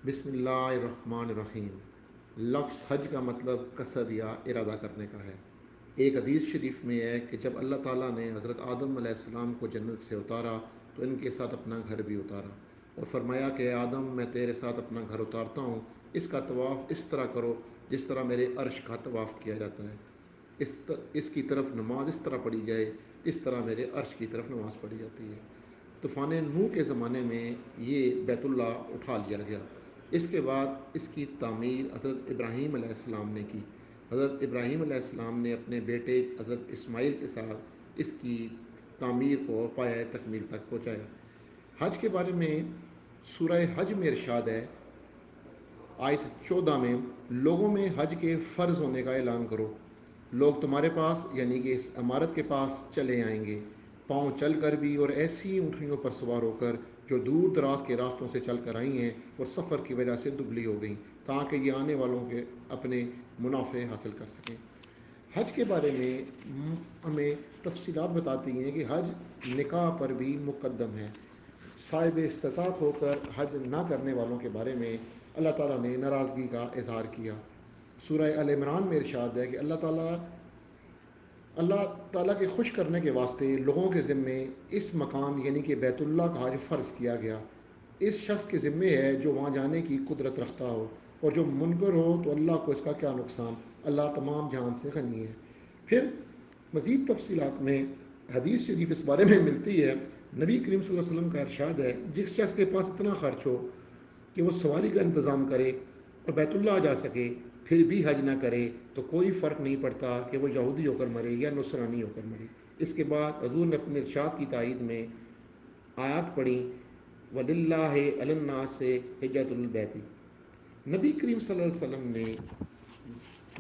بسم اللہ الرحمن الرحیم۔ لفظ حج کا مطلب قصد یا ارادہ کرنے کا ہے۔ ایک حدیث شریف میں ہے کہ جب اللہ تعالیٰ نے حضرت آدم علیہ السلام کو جنت سے اتارا تو ان کے ساتھ اپنا گھر بھی اتارا اور فرمایا کہ اے آدم، میں تیرے ساتھ اپنا گھر اتارتا ہوں، اس کا طواف اس طرح کرو جس طرح میرے عرش کا طواف کیا جاتا ہے، اس کی طرف نماز اس طرح پڑھی جائے اس طرح میرے عرش کی طرف نماز پڑھی جاتی ہے۔ طوفان نوح کے زمانے میں یہ بیت اللہ اٹھا لیا گیا۔ اس کے بعد اس کی تعمیر حضرت ابراہیم علیہ السلام نے کی۔ حضرت ابراہیم علیہ السلام نے اپنے بیٹے حضرت اسماعیل کے ساتھ اس کی تعمیر کو پایہ تکمیل تک پہنچایا۔ حج کے بارے میں سورہ حج میں ارشاد ہے، آیت 14 میں، لوگوں میں حج کے فرض ہونے کا اعلان کرو، لوگ تمہارے پاس یعنی کہ اس عمارت کے پاس چلے آئیں گے، پاؤں چل کر بھی اور ایسی اونٹنیوں پر سوار ہو کر جو دور دراز کے راستوں سے چل کر آئی ہیں اور سفر کی وجہ سے دبلی ہو گئیں، تاکہ یہ آنے والوں کے اپنے منافع حاصل کر سکیں۔ حج کے بارے میں ہمیں تفصیلات بتاتی ہیں کہ حج نکاح پر بھی مقدم ہے۔ صاحب استطاعت ہو کر حج نہ کرنے والوں کے بارے میں اللہ تعالیٰ نے ناراضگی کا اظہار کیا۔ سورہ ال عمران میں ارشاد ہے کہ اللہ تعالیٰ کے خوش کرنے کے واسطے لوگوں کے ذمے اس مقام یعنی کہ بیت اللہ کا حج فرض کیا گیا۔ اس شخص کے ذمے ہے جو وہاں جانے کی قدرت رکھتا ہو، اور جو منکر ہو تو اللہ کو اس کا کیا نقصان، اللہ تمام جہان سے غنی ہے۔ پھر مزید تفصیلات میں حدیث شریف اس بارے میں ملتی ہے، نبی کریم صلی اللہ علیہ وسلم کا ارشاد ہے، جس شخص کے پاس اتنا خرچ ہو کہ وہ سواری کا انتظام کرے اور بیت اللہ جا سکے، پھر بھی حج نہ کرے تو کوئی فرق نہیں پڑتا کہ وہ یہودی ہو کر مرے یا نصرانی ہو کر مرے۔ اس کے بعد حضور نے اپنے ارشاد کی تائید میں آیات پڑھی، وَلِلَّهِ عَلَى النَّاسِ حِجَّةُ الْبَيْتِ۔ نبی کریم صلی اللہ علیہ وسلم نے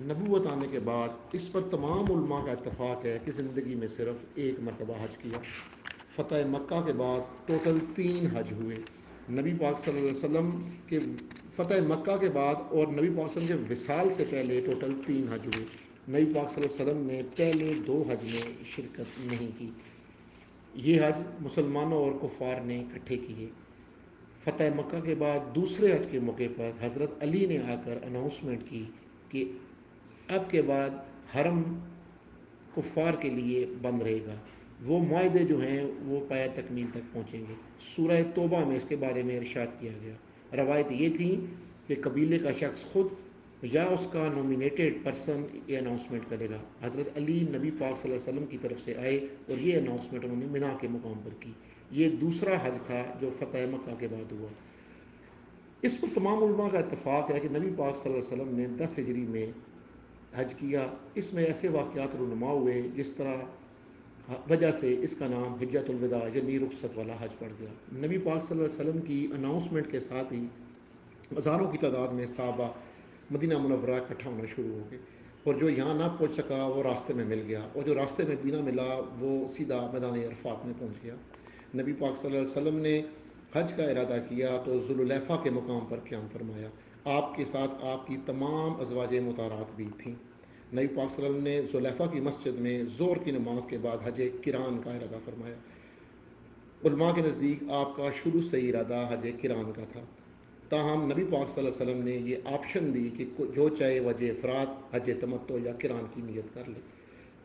نبوت آنے کے بعد اس پر تمام علماء کا اتفاق ہے کہ زندگی میں صرف ایک مرتبہ حج کیا۔ فتح مکہ کے بعد ٹوٹل 3 حج ہوئے۔ نبی پاک صلی اللہ علیہ وسلم کے فتح مکہ کے بعد اور نبی پاک صلی اللہ علیہ وسلم کے وصال سے پہلے ٹوٹل 3 حج ہوئے۔ نبی پاک صلی اللہ علیہ وسلم نے پہلے 2 حج میں شرکت نہیں کی۔ یہ حج مسلمانوں اور کفار نے اکٹھے کیے۔ فتح مکہ کے بعد دوسرے حج کے موقع پر حضرت علی نے آ کر اناؤنسمنٹ کی کہ اب کے بعد حرم کفار کے لیے بند رہے گا، وہ معاہدے جو ہیں وہ پایہ تکمیل تک پہنچیں گے۔ سورہ توبہ میں اس کے بارے میں ارشاد کیا گیا۔ روایت یہ تھی کہ قبیلے کا شخص خود یا اس کا نومینیٹڈ پرسن یہ اناؤنسمنٹ کرے گا۔ حضرت علی نبی پاک صلی اللہ علیہ وسلم کی طرف سے آئے اور یہ اناؤنسمنٹ انہوں نے مینا کے مقام پر کی۔ یہ دوسرا حج تھا جو فتح مکہ کے بعد ہوا۔ اس پر تمام علماء کا اتفاق ہے کہ نبی پاک صلی اللہ علیہ وسلم نے 10 ہجری میں حج کیا۔ اس میں ایسے واقعات رونما ہوئے جس طرح وجہ سے اس کا نام حجۃ الوداع یعنی رخصت والا حج پڑ گیا۔ نبی پاک صلی اللہ علیہ وسلم کی اناؤنسمنٹ کے ساتھ ہی ہزاروں کی تعداد میں صحابہ مدینہ منورہ اکٹھا ہونا شروع ہو گئے، اور جو یہاں نہ پہنچ سکا وہ راستے میں مل گیا، اور جو راستے میں بھی نہ ملا وہ سیدھا میدان عرفات میں پہنچ گیا۔ نبی پاک صلی اللہ علیہ وسلم نے حج کا ارادہ کیا تو ذوالحلیفہ کے مقام پر قیام فرمایا۔ آپ کے ساتھ آپ کی تمام ازواج مطہرات بھی تھیں۔ نبی پاک صلی اللہ علیہ وسلم نے ذوالحلیفہ کی مسجد میں ظہر کی نماز کے بعد حج کران کا ارادہ فرمایا۔ علماء کے نزدیک آپ کا شروع سے ہی ارادہ حج کران کا تھا، تاہم نبی پاک صلی اللہ علیہ وسلم نے یہ آپشن دی کہ جو چاہے وجہ افراد حج تمتع یا کران کی نیت کر لے۔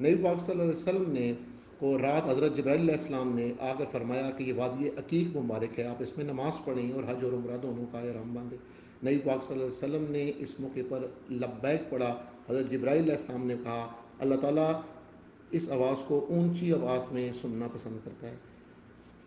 نبی پاک صلی اللہ علیہ وسلم نے کو رات حضرت جبرائیل علیہ السلام نے آ کر فرمایا کہ یہ وادی عقیق مبارک ہے، آپ اس میں نماز پڑھیں اور حج اور عمرہ دونوں کا احرام باندھیں۔ نبی پاک صلی اللہ علیہ وسلم نے اس موقع پر لبیک پڑھا۔ حضرت جبرائیل علیہ السلام نے کہا، اللہ تعالیٰ اس آواز کو اونچی آواز میں سننا پسند کرتا ہے،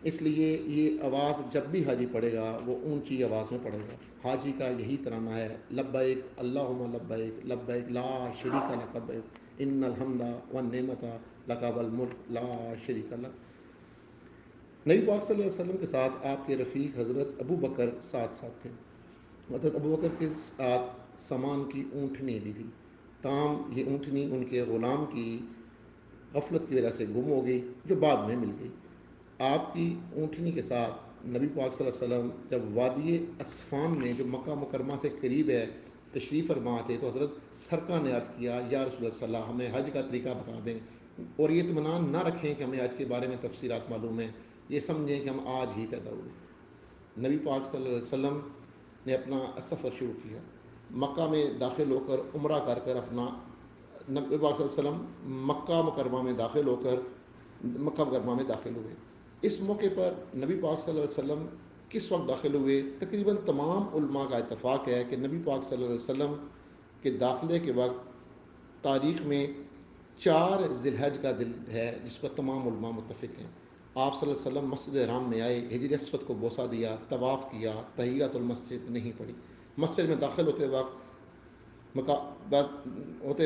اس لیے یہ آواز جب بھی حاجی پڑھے گا وہ اونچی آواز میں پڑھے گا۔ حاجی کا یہی ترانہ ہے، لبیک اللہم لبیک لبیک لا شریک لک لبیک ان الحمد والنعمت لک والملک لا شریک لک۔ نبی پاک صلی اللہ علیہ وسلم کے ساتھ آپ کے رفیق حضرت ابو بکر ساتھ ساتھ تھے۔ حضرت ابو بکر کے ساتھ سامان کی اونٹنی بھی تھی، تاہم یہ اونٹنی ان کے غلام کی غفلت کی وجہ سے گم ہو گئی جو بعد میں مل گئی۔ آپ کی اونٹنی کے ساتھ نبی پاک صلی اللہ علیہ وسلم جب وادی اسفان میں جو مکہ مکرمہ سے قریب ہے تشریف فرما تھے تو حضرت سرکہ نے عرض کیا، یا رسول اللہ صلی اللہ علیہ وسلم ہمیں حج کا طریقہ بتا دیں، اور یہ اطمینان نہ رکھیں کہ ہمیں حج کے بارے میں تفصیلات معلوم ہیں، یہ سمجھیں کہ ہم آج ہی پیدا ہوئے۔ نبی پاک صلی اللہ علیہ وسلم نے اپنا سفر شروع کیا. مکہ میں داخل ہو کر عمرہ کر کر اپنا نبی پاک صلی اللہ علیہ وسلم مکہ مکرمہ میں داخل ہوئے. اس موقع پر نبی پاک صلی اللہ علیہ وسلم کس وقت داخل ہوئے؟ تقریباً تمام علماء کا اتفاق ہے کہ نبی پاک صلی اللہ علیہ وسلم کے داخلے کے وقت تاریخ میں 4 ذی الحج کا دن ہے، جس پر تمام علماء متفق ہیں. آپ صلی اللہ علیہ وسلم مسجد حرام میں آئے، حجر اسود کو بوسہ دیا، طواف کیا، تحیۃ المسجد نہیں پڑھی. مسجد میں داخل ہوتے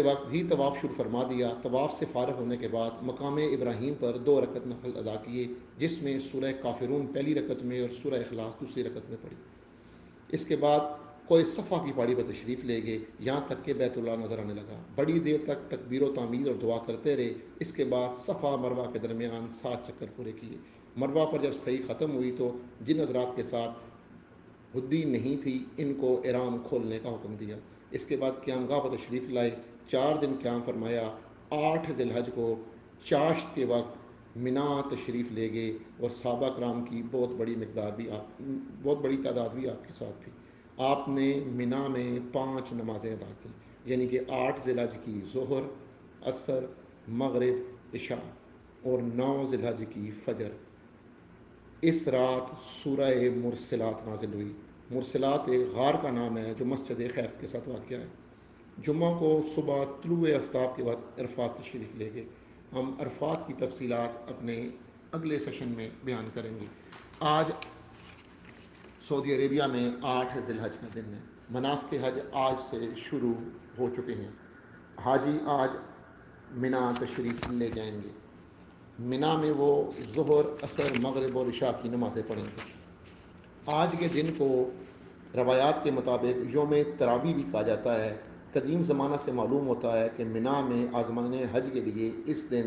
وقت ہی طواف شروع فرما دیا. طواف سے فارغ ہونے کے بعد مقام ابراہیم پر 2 رکعت نفل ادا کیے، جس میں سورہ کافرون پہلی رکعت میں اور سورہ اخلاص دوسری رکعت میں پڑھی. اس کے بعد کوئی صفا کی پہاڑی پر تشریف لے گئے، یہاں تک کہ بیت اللہ نظر آنے لگا. بڑی دیر تک تکبیر و تعمیر اور دعا کرتے رہے. اس کے بعد صفا مروہ کے درمیان 7 چکر پورے کیے. مروہ پر جب صحیح ختم ہوئی تو جن حضرات کے ساتھ حدی نہیں تھی ان کو احرام کھولنے کا حکم دیا. اس کے بعد قیام گاہ پر تشریف لائے، 4 دن قیام فرمایا. 8 ذی الحج کو چاشت کے وقت منا تشریف لے گئے اور صحابہ کرام کی بہت بڑی تعداد بھی آپ کے ساتھ تھی. آپ نے منا میں 5 نمازیں ادا کی، یعنی کہ 8 ذی الحج کی ظہر، عصر، مغرب، عشاء اور 9 ذی الحج کی فجر. اس رات سورہ مرسلات نازل ہوئی. مرسلات ایک غار کا نام ہے جو مسجد خیف کے ساتھ واقع ہے. جمعہ کو صبح طلوع آفتاب کے بعد عرفات تشریف لے گئے. ہم عرفات کی تفصیلات اپنے اگلے سیشن میں بیان کریں گے. آج سعودی عربیہ میں 8 ذی الحج کا دن ہے. مناسک حج آج سے شروع ہو چکے ہیں. حاجی آج منا تشریف لے جائیں گے. منا میں وہ ظہر، عصر، مغرب اور عشاء کی نمازیں پڑھیں گے. آج کے دن کو روایات کے مطابق یوم تراویح بھی کہا جاتا ہے. قدیم زمانہ سے معلوم ہوتا ہے کہ منا میں آزمان حج کے لیے اس دن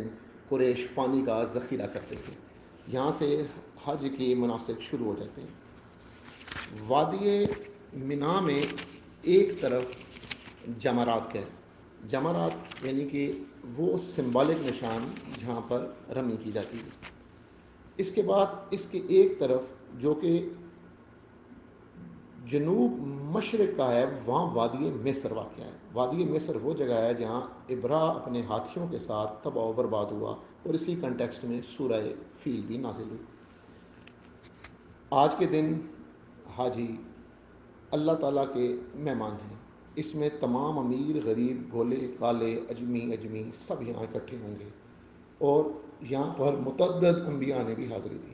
قریش پانی کا ذخیرہ کرتے تھے. یہاں سے حج کے مناسک شروع ہو جاتے ہیں. وادی منا میں ایک طرف جمرات ہے. جمرات یعنی کہ وہ سمبولک نشان جہاں پر رمی کی جاتی ہے. اس کے بعد اس کے ایک طرف جو کہ جنوب مشرق کا ہے، وہاں وادی مصر واقع ہے. وادی مصر وہ جگہ ہے جہاں ابرا اپنے ہاتھیوں کے ساتھ تباہ و برباد ہوا، اور اسی کنٹیکسٹ میں سورہ فیل بھی نازل ہوئی. آج کے دن حاجی اللہ تعالیٰ کے مہمان ہیں. اس میں تمام امیر، غریب، گھولے، کالے، اجمی سب یہاں اکٹھے ہوں گے، اور یہاں پر متعدد انبیاء نے بھی حاضری دی.